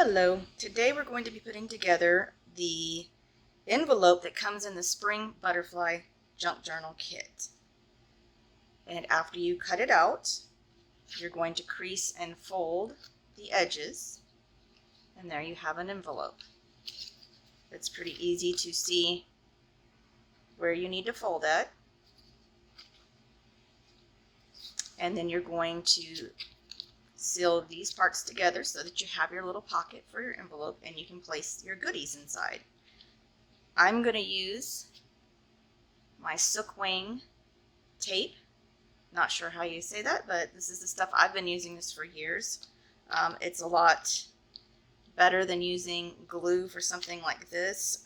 Hello, today we're going to be putting together the envelope that comes in the Spring Butterfly Junk Journal Kit. And after you cut it out, you're going to crease and fold the edges, and there you have an envelope. It's pretty easy to see where you need to fold it. And then you're going to seal these parts together so that you have your little pocket for your envelope and you can place your goodies inside. I'm going to use my Sookwing tape. Not sure how you say that, but this is the stuff I've been using this for years. It's a lot better than using glue for something like this,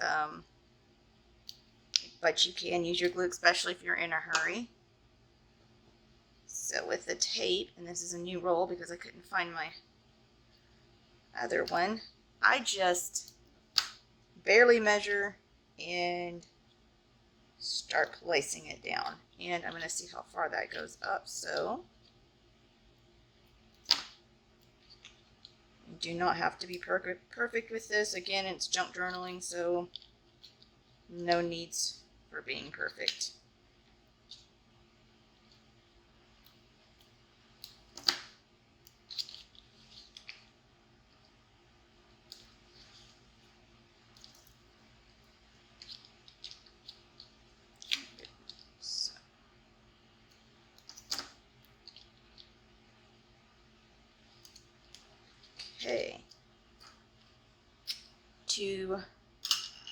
but you can use your glue, especially if you're in a hurry. So with the tape, and this is a new roll because I couldn't find my other one, I just barely measure and start placing it down. And I'm going to see how far that goes up. So you do not have to be perfect with this. Again, it's junk journaling, so no needs for being perfect. Okay, to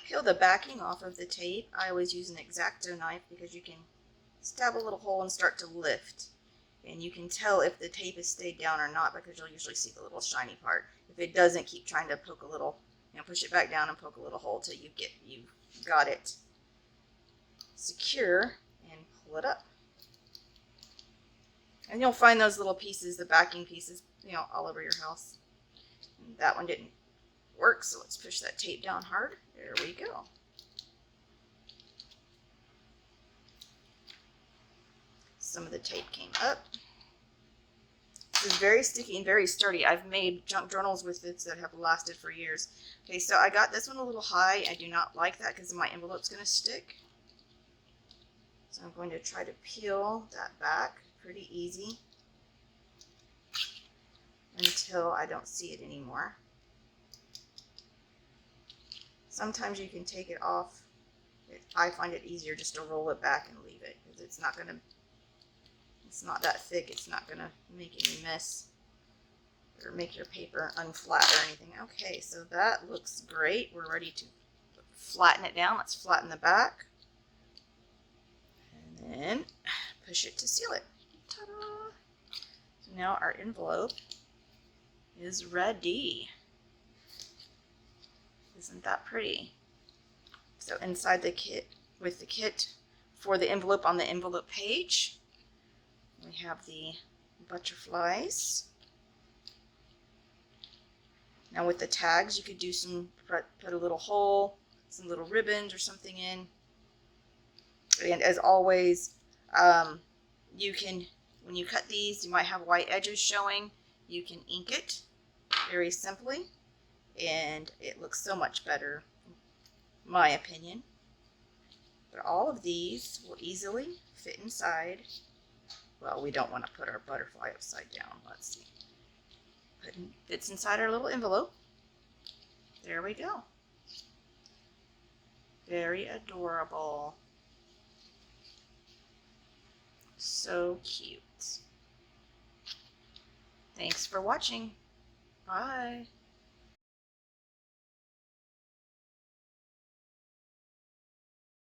peel the backing off of the tape, I always use an X-Acto knife because you can stab a little hole and start to lift. And you can tell if the tape has stayed down or not because you'll usually see the little shiny part. If it doesn't, keep trying to poke a little, push it back down and poke a little hole till you've got it secure and pull it up. And you'll find those little pieces, the backing pieces, all over your house. And that one didn't work, so let's push that tape down hard. There we go. Some of the tape came up. This is very sticky and very sturdy. I've made junk journals with this that have lasted for years. Okay, so I got this one a little high. I do not like that because my envelope's going to stick. So I'm going to try to peel that back pretty easy until I don't see it anymore. Sometimes you can take it off. I find it easier just to roll it back and leave it because it's not that thick. It's not going to make any mess or make your paper unflat or anything. Okay, so that looks great. We're ready to flatten it down. Let's flatten the back and then push it to seal it. Ta-da! So now our envelope is ready. Isn't that pretty? So inside the kit, with the kit for the envelope on the envelope page, we have the butterflies. Now with the tags, you could do put a little hole, some little ribbons or something in. And as always, you can, when you cut these, you might have white edges showing. You can ink it very simply, and it looks so much better, in my opinion. But all of these will easily fit inside. Well, we don't want to put our butterfly upside down. Let's see. Fits inside our little envelope. There we go. Very adorable. So cute. Thanks for watching. Bye.